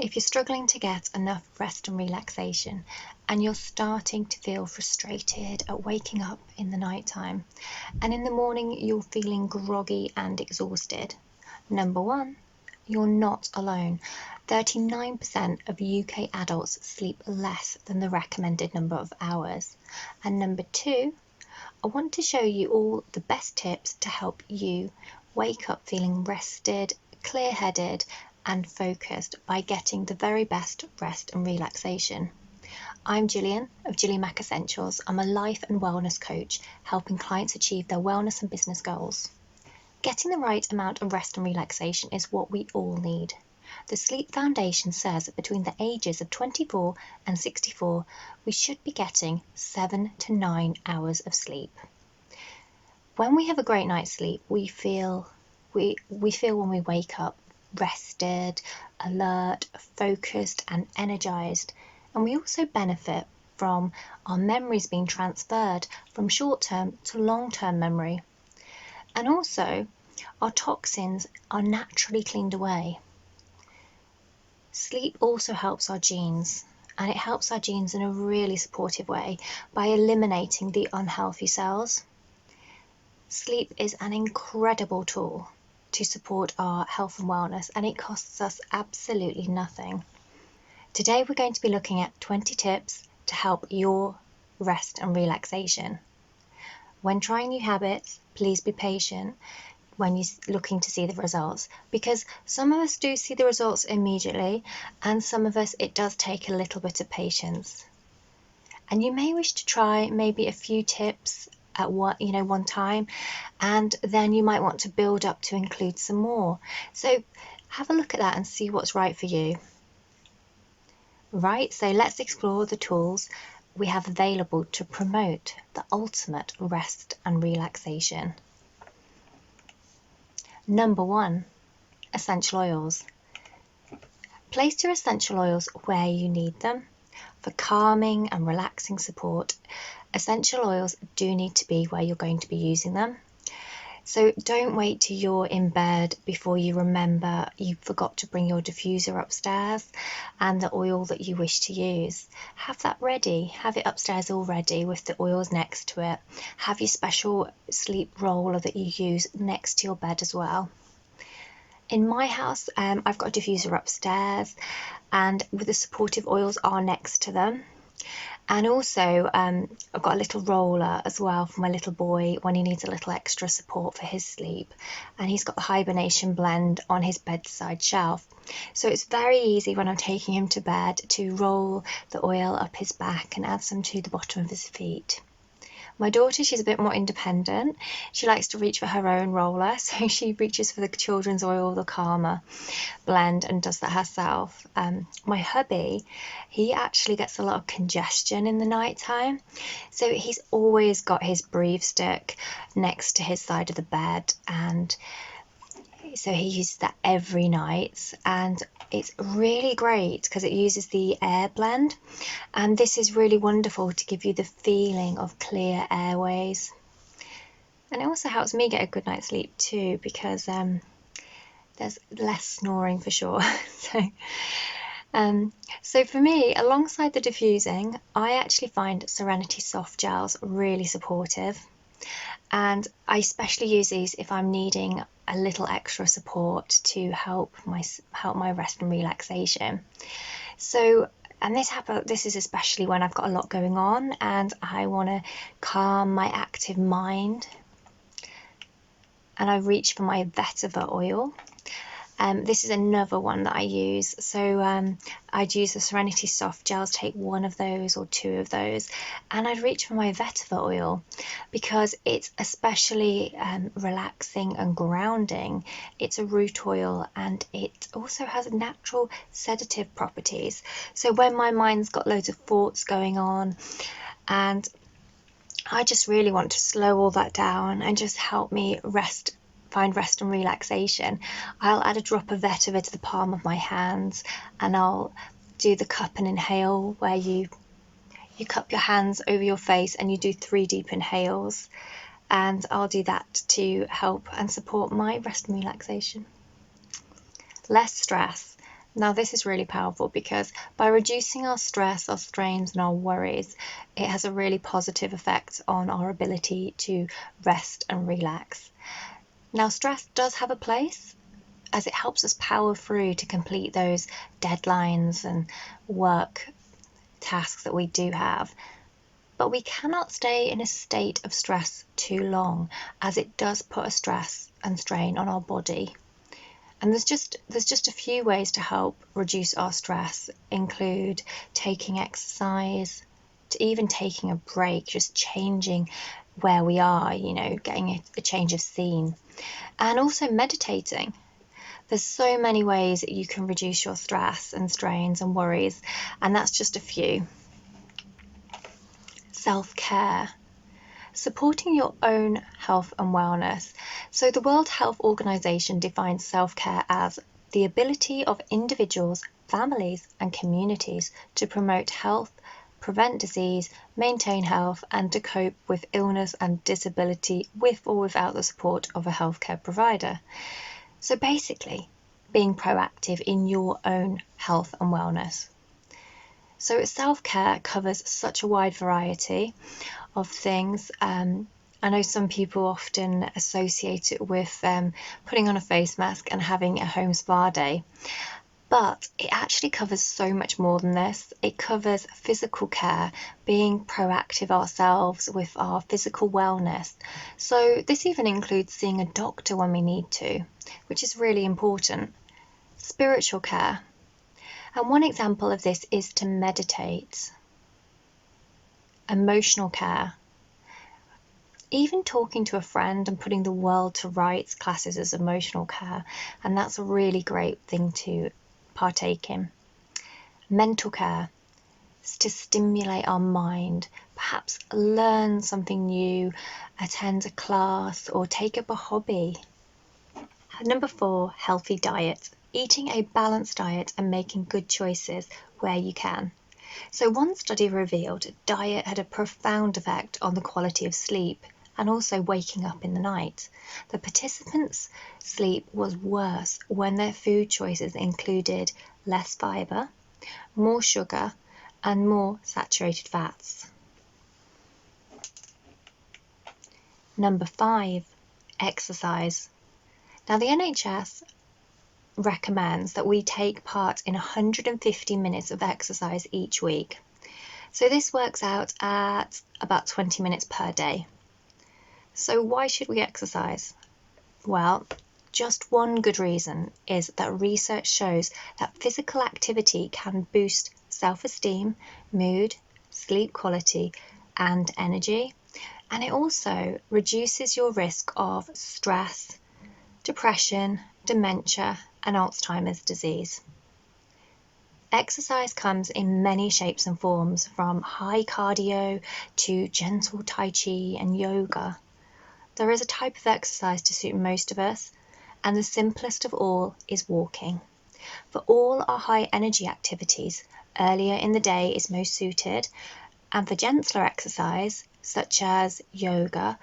If you're struggling to get enough rest and relaxation, and you're starting to feel frustrated at waking up in the night time, and in the morning you're feeling groggy and exhausted, number one, you're not alone. 39% of UK adults sleep less than the recommended number of hours. And number two, I want to show you all the best tips to help you wake up feeling rested, clear-headed, and focused by getting the very best rest and relaxation. I'm Gillian of Gillian Mac Essentials. I'm a life and wellness coach helping clients achieve their wellness and business goals. Getting the right amount of rest and relaxation is what we all need. The Sleep Foundation says that between the ages of 24 and 64, we should be getting 7 to 9 hours of sleep. When we have a great night's sleep, we feel when we wake up rested, alert, focused, and energized. And we also benefit from our memories being transferred from short-term to long-term memory. And also, our toxins are naturally cleaned away. Sleep also helps our genes, and it helps our genes in a really supportive way by eliminating the unhealthy cells. Sleep is an incredible tool to support our health and wellness, and it costs us absolutely nothing. Today we're going to be looking at 20 tips to help your rest and relaxation. When trying new habits, please be patient when you're looking to see the results, because some of us do see the results immediately, and some of us it does take a little bit of patience. And you may wish to try maybe a few tips at one time, and then you might want to build up to include some more. So have a look at that and see what's right for you. Right, so let's explore the tools we have available to promote the ultimate rest and relaxation. Number one, essential oils. Place your essential oils where you need them. For calming and relaxing support, essential oils do need to be where you're going to be using them. So don't wait till you're in bed before you remember you forgot to bring your diffuser upstairs and the oil that you wish to use. Have that ready. Have it upstairs already with the oils next to it. Have your special sleep roller that you use next to your bed as well. In my house, I've got a diffuser upstairs, and with the supportive oils are next to them. And also, I've got a little roller as well for my little boy when he needs a little extra support for his sleep. And he's got the hibernation blend on his bedside shelf. So it's very easy when I'm taking him to bed to roll the oil up his back and add some to the bottom of his feet. My daughter, she's a bit more independent. She likes to reach for her own roller, so she reaches for the children's oil, the Calmer blend, and does that herself. My hubby, he actually gets a lot of congestion in the night time, so he's always got his breathe stick next to his side of the bed, and so he uses that every night, and it's really great because it uses the air blend, and this is really wonderful to give you the feeling of clear airways. And it also helps me get a good night's sleep too, because there's less snoring for sure. So for me, alongside the diffusing, I actually find Serenity soft gels really supportive. And I especially use these if I'm needing a little extra support to help my rest and relaxation. So, and this is especially when I've got a lot going on and I want to calm my active mind. And I reach for my vetiver oil. This is another one that I use. So I'd use the Serenity soft gels, take one of those or two of those, and I'd reach for my vetiver oil because it's especially relaxing and grounding. It's a root oil, and it also has natural sedative properties. So when my mind's got loads of thoughts going on and I just really want to slow all that down and just help me find rest and relaxation, I'll add a drop of vetiver to the palm of my hands, and I'll do the cup and inhale where you cup your hands over your face and you do 3 deep inhales, and I'll do that to help and support my rest and relaxation. Less stress, Now, this is really powerful because by reducing our stress, our strains, and our worries, it has a really positive effect on our ability to rest and relax. Now, stress does have a place as it helps us power through to complete those deadlines and work tasks that we do have. But we cannot stay in a state of stress too long, as it does put a stress and strain on our body. And there's just a few ways to help reduce our stress, include taking exercise, to even taking a break, just changing where we are, getting a change of scene, and also meditating. There's so many ways that you can reduce your stress and strains and worries, and that's just a few. Self-care. Supporting your own health and wellness. So the World Health Organization defines self-care as the ability of individuals, families, and communities to promote health, prevent disease, maintain health, and to cope with illness and disability with or without the support of a healthcare provider. So basically, being proactive in your own health and wellness. So self-care covers such a wide variety of things. I know some people often associate it with putting on a face mask and having a home spa day, but it actually covers so much more than this. It covers physical care, being proactive ourselves with our physical wellness. So this even includes seeing a doctor when we need to, which is really important. Spiritual care. And one example of this is to meditate. Emotional care. Even talking to a friend and putting the world to rights classes as emotional care, and that's a really great thing to partake in. Mental care is to stimulate our mind, perhaps learn something new, attend a class, or take up a hobby. Number 4, healthy diet. Eating a balanced diet and making good choices where you can. So one study revealed diet had a profound effect on the quality of sleep and also waking up in the night. The participants' sleep was worse when their food choices included less fibre, more sugar, and more saturated fats. Number 5, exercise. Now the NHS recommends that we take part in 150 minutes of exercise each week. So this works out at about 20 minutes per day. So why should we exercise? Well, just one good reason is that research shows that physical activity can boost self-esteem, mood, sleep quality, and energy. And it also reduces your risk of stress, depression, dementia, and Alzheimer's disease. Exercise comes in many shapes and forms, from high cardio to gentle tai chi and yoga. There is a type of exercise to suit most of us, and the simplest of all is walking. For all our high energy activities, earlier in the day is most suited, and for gentler exercise, such as yoga,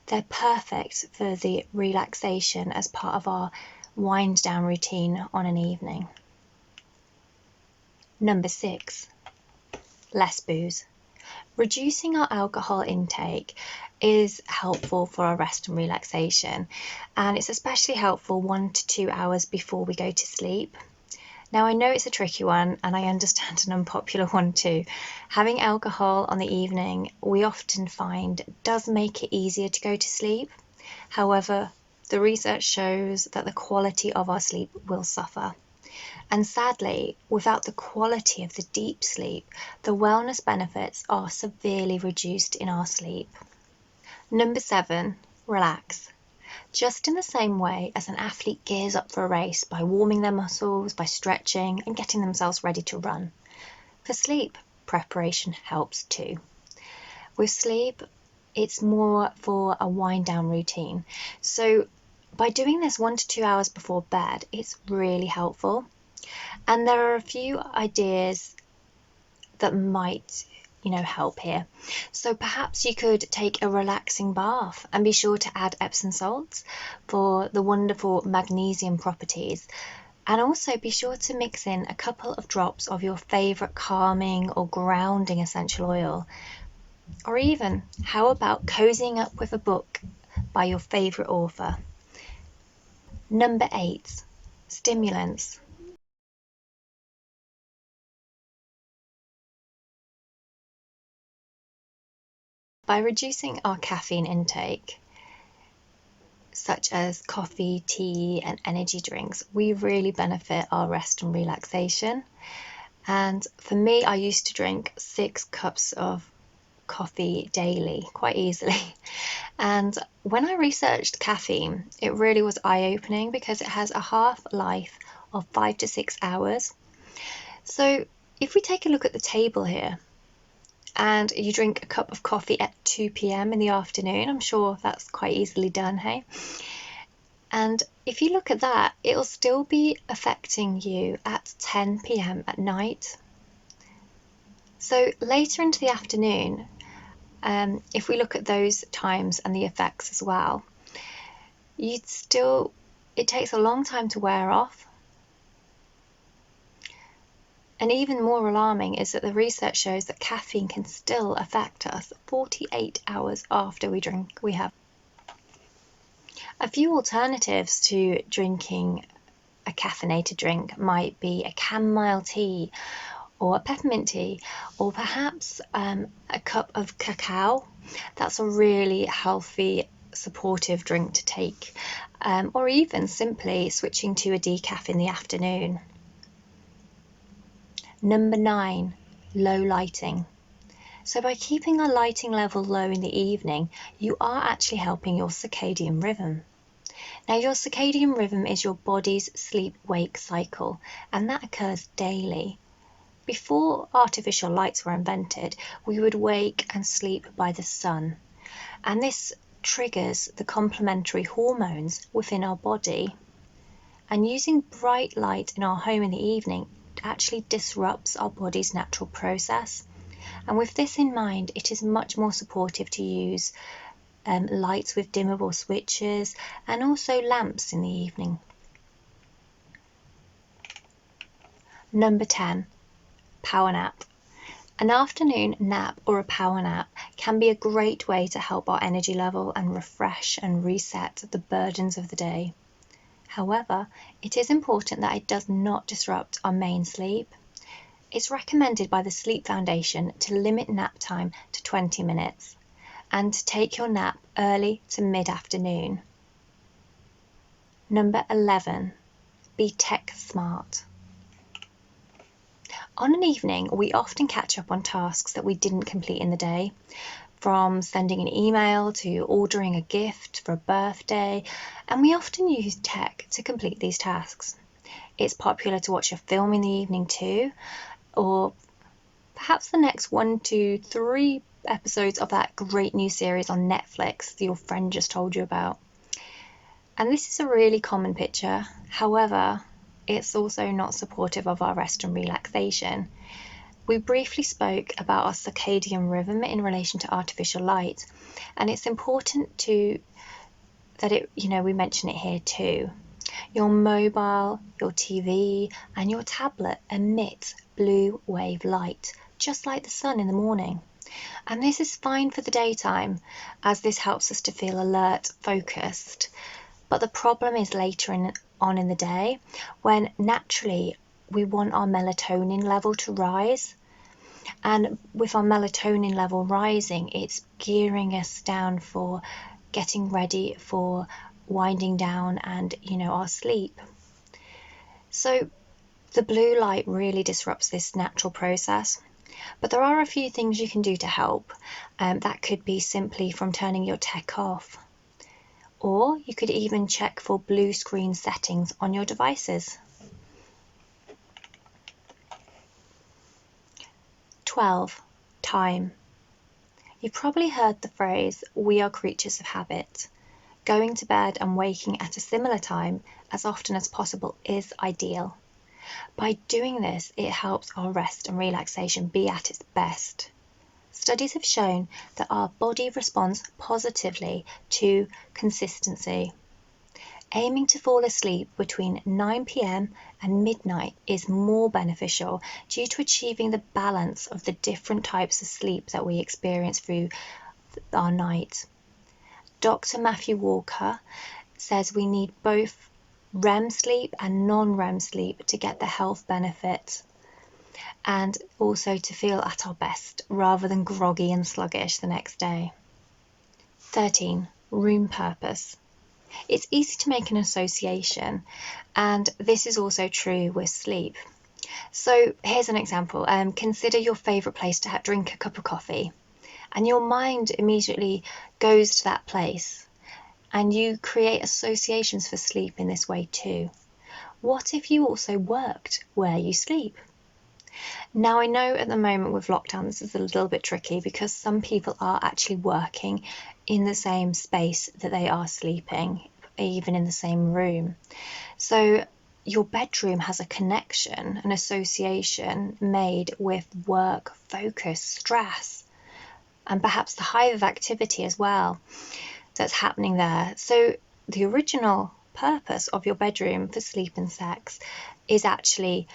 they're perfect for the relaxation as part of our wind down routine on an evening. Number 6, less booze. Reducing our alcohol intake is helpful for our rest and relaxation, and it's especially helpful 1 to 2 hours before we go to sleep. Now I know it's a tricky one, and I understand an unpopular one too. Having alcohol on the evening, we often find, does make it easier to go to sleep. However, the research shows that the quality of our sleep will suffer. And sadly, without the quality of the deep sleep, the wellness benefits are severely reduced in our sleep. Number 7, relax. Just in the same way as an athlete gears up for a race by warming their muscles, by stretching and getting themselves ready to run. For sleep, preparation helps too. With sleep, it's more for a wind down routine. So by doing this 1 to 2 hours before bed, it's really helpful. And there are a few ideas that might help here. So perhaps you could take a relaxing bath and be sure to add Epsom salts for the wonderful magnesium properties. And also be sure to mix in a couple of drops of your favourite calming or grounding essential oil. Or even, how about cozying up with a book by your favourite author? Number 8, stimulants. By reducing our caffeine intake, such as coffee, tea, and energy drinks, we really benefit our rest and relaxation. And for me, I used to drink 6 cups of coffee daily quite easily. And when I researched caffeine, it really was eye-opening because it has a half-life of 5 to 6 hours. So if we take a look at the table here, and you drink a cup of coffee at 2 p.m. in the afternoon, I'm sure that's quite easily done, hey? And if you look at that, it'll still be affecting you at 10 p.m. at night. So later into the afternoon, if we look at those times and the effects as well, it takes a long time to wear off. And even more alarming is that the research shows that caffeine can still affect us 48 hours after we have. A few alternatives to drinking a caffeinated drink might be a chamomile tea or a peppermint tea, or perhaps a cup of cacao. That's a really healthy, supportive drink to take, or even simply switching to a decaf in the afternoon. Number 9, low lighting. So by keeping our lighting level low in the evening, you are actually helping your circadian rhythm. Now, your circadian rhythm is your body's sleep-wake cycle, and that occurs daily. Before artificial lights were invented, we would wake and sleep by the sun, and this triggers the complementary hormones within our body. And using bright light in our home in the evening actually disrupts our body's natural process. And with this in mind, it is much more supportive to use lights with dimmable switches and also lamps in the evening. Number 10, power nap. An afternoon nap or a power nap can be a great way to help our energy level and refresh and reset the burdens of the day. However, it is important that it does not disrupt our main sleep. It's recommended by the Sleep Foundation to limit nap time to 20 minutes and to take your nap early to mid-afternoon. Number 11, be tech smart. On an evening, we often catch up on tasks that we didn't complete in the day, from sending an email to ordering a gift for a birthday, and we often use tech to complete these tasks. It's popular to watch a film in the evening too, or perhaps the next 1 to 3 episodes of that great new series on Netflix that your friend just told you about. And this is a really common picture. However, it's also not supportive of our rest and relaxation. We briefly spoke about our circadian rhythm in relation to artificial light, and it's important we mention it here too. Your mobile, your TV, and your tablet emit blue wave light, just like the sun in the morning. And this is fine for the daytime, as this helps us to feel alert, focused. But the problem is later on in the day, when naturally we want our melatonin level to rise. And with our melatonin level rising, it's gearing us down for getting ready for winding down and, our sleep. So the blue light really disrupts this natural process. But there are a few things you can do to help. That could be simply from turning your tech off. Or you could even check for blue screen settings on your devices. 12, time. You've probably heard the phrase, we are creatures of habit. Going to bed and waking at a similar time as often as possible is ideal. By doing this, it helps our rest and relaxation be at its best. Studies have shown that our body responds positively to consistency. Aiming to fall asleep between 9 p.m. and midnight is more beneficial due to achieving the balance of the different types of sleep that we experience through our night. Dr. Matthew Walker says we need both REM sleep and non-REM sleep to get the health benefits and also to feel at our best rather than groggy and sluggish the next day. 13. Room purpose. It's easy to make an association, and this is also true with sleep. So here's an example. Consider your favourite place to drink a cup of coffee, and your mind immediately goes to that place, and you create associations for sleep in this way too. What if you also worked where you sleep? Now, I know at the moment with lockdown this is a little bit tricky because some people are actually working in the same space that they are sleeping, even in the same room. So your bedroom has a connection, an association made with work, focus, stress, and perhaps the hive of activity as well that's happening there. So the original purpose of your bedroom for sleep and sex is actually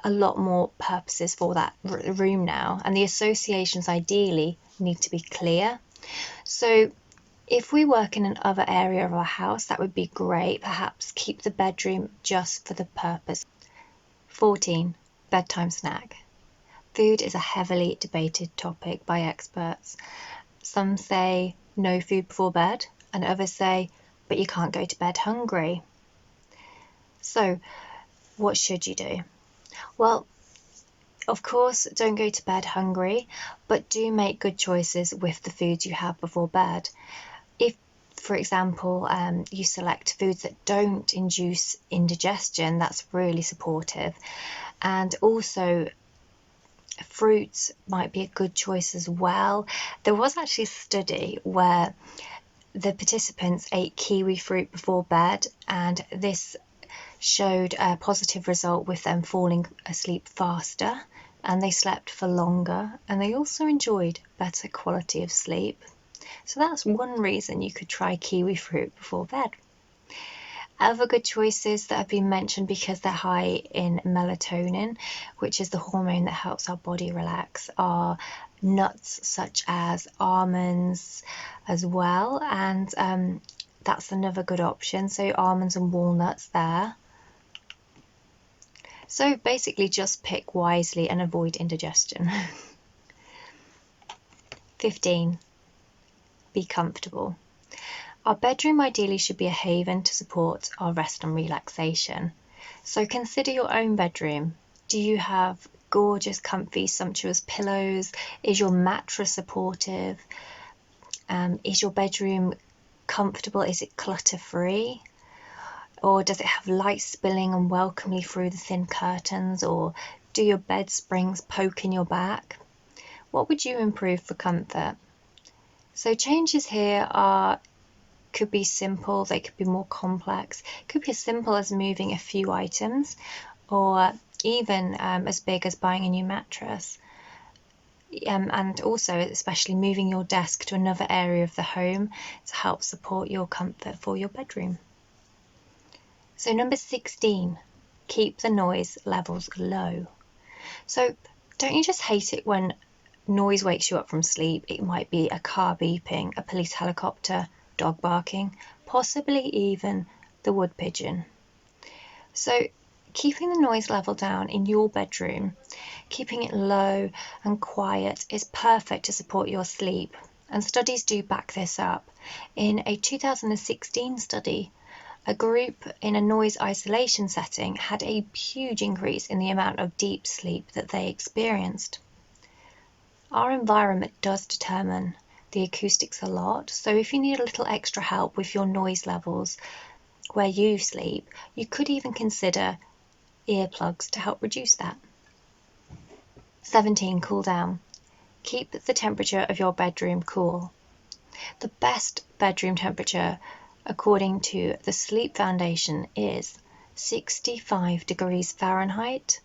a lot more purposes for that room now, and the associations ideally need to be clear. So if we work in another area of our house, that would be great. Perhaps keep the bedroom just for the purpose. 14. Bedtime snack. Food is a heavily debated topic by experts. Some say no food before bed, and others say, but you can't go to bed hungry. So what should you do? Well, of course, don't go to bed hungry, but do make good choices with the foods you have before bed. If, for example, you select foods that don't induce indigestion, that's really supportive. And also, fruits might be a good choice as well. There was actually a study where the participants ate kiwi fruit before bed, and this showed a positive result with them falling asleep faster, and they slept for longer, and they also enjoyed better quality of sleep. So that's one reason you could try kiwi fruit before bed. Other good choices that have been mentioned because they're high in melatonin, which is the hormone that helps our body relax, are nuts such as almonds as well, and that's another good option. So almonds and walnuts there. So basically just pick wisely and avoid indigestion. 15. Be comfortable. Our bedroom ideally should be a haven to support our rest and relaxation. So consider your own bedroom. Do you have gorgeous, comfy, sumptuous pillows? Is your mattress supportive? Is your bedroom comfortable? Is it clutter-free? Or does it have light spilling and welcomely through the thin curtains? Or do your bed springs poke in your back? What would you improve for comfort? So changes here could be simple, they could be more complex. It could be as simple as moving a few items, or even as big as buying a new mattress. And also especially moving your desk to another area of the home to help support your comfort for your bedroom. So number 16, keep the noise levels low. So don't you just hate it when noise wakes you up from sleep? It might be a car beeping, a police helicopter, dog barking, possibly even the wood pigeon. So keeping the noise level down in your bedroom, keeping it low and quiet is perfect to support your sleep. And studies do back this up. In a 2016 study, a group in a noise isolation setting had a huge increase in the amount of deep sleep that they experienced. Our environment does determine the acoustics a lot, so if you need a little extra help with your noise levels where you sleep, you could even consider earplugs to help reduce that. 17. Cool down. Keep the temperature of your bedroom cool. The best bedroom temperature, according to the Sleep Foundation, is 65 degrees Fahrenheit,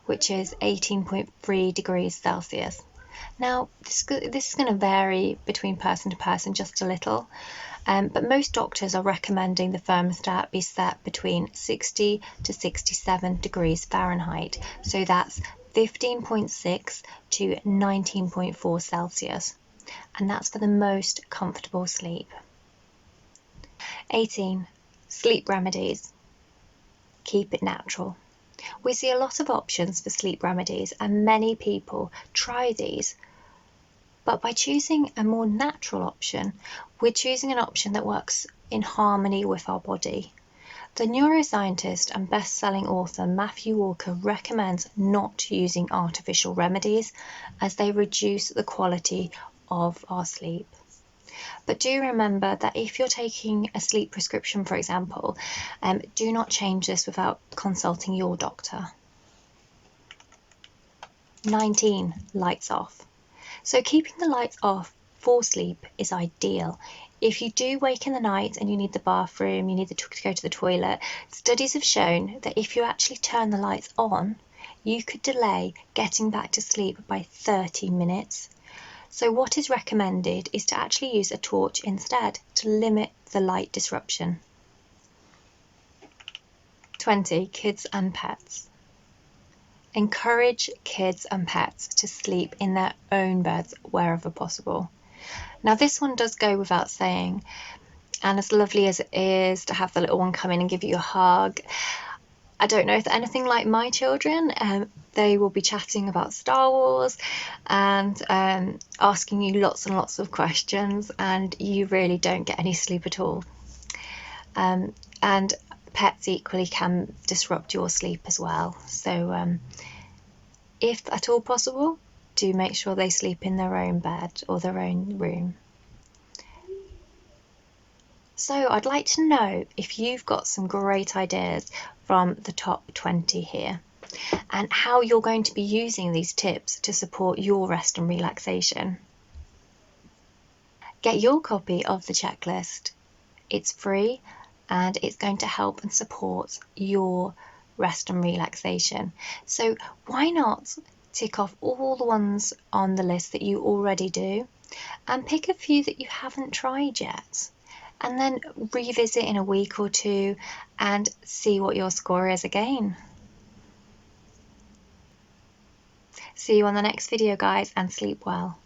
which is 18.3 degrees Celsius. Now, this is going to vary between person to person just a little, but most doctors are recommending the thermostat be set between 60 to 67 degrees Fahrenheit, so that's 15.6 to 19.4 Celsius, and that's for the most comfortable sleep. 18. Sleep remedies. Keep it natural. We see a lot of options for sleep remedies, and many people try these. But by choosing a more natural option, we're choosing an option that works in harmony with our body. The neuroscientist and best-selling author Matthew Walker recommends not using artificial remedies as they reduce the quality of our sleep. But do remember that if you're taking a sleep prescription, for example, do not change this without consulting your doctor. 19. Lights off. So keeping the lights off for sleep is ideal. If you do wake in the night and you need the bathroom, you need to go to the toilet, studies have shown that if you actually turn the lights on, you could delay getting back to sleep by 30 minutes. So what is recommended is to actually use a torch instead to limit the light disruption. 20. Kids and pets. Encourage kids and pets to sleep in their own beds wherever possible. Now, this one does go without saying, and as lovely as it is to have the little one come in and give you a hug, I don't know if they're anything like my children. They will be chatting about Star Wars and asking you lots and lots of questions, and you really don't get any sleep at all. And pets equally can disrupt your sleep as well. So if at all possible, do make sure they sleep in their own bed or their own room. So I'd like to know if you've got some great ideas from the top 20 here, and how you're going to be using these tips to support your rest and relaxation. Get your copy of the checklist. It's free and it's going to help and support your rest and relaxation. So why not tick off all the ones on the list that you already do and pick a few that you haven't tried yet, and then revisit in a week or two and see what your score is again. See you on the next video, guys, and sleep well.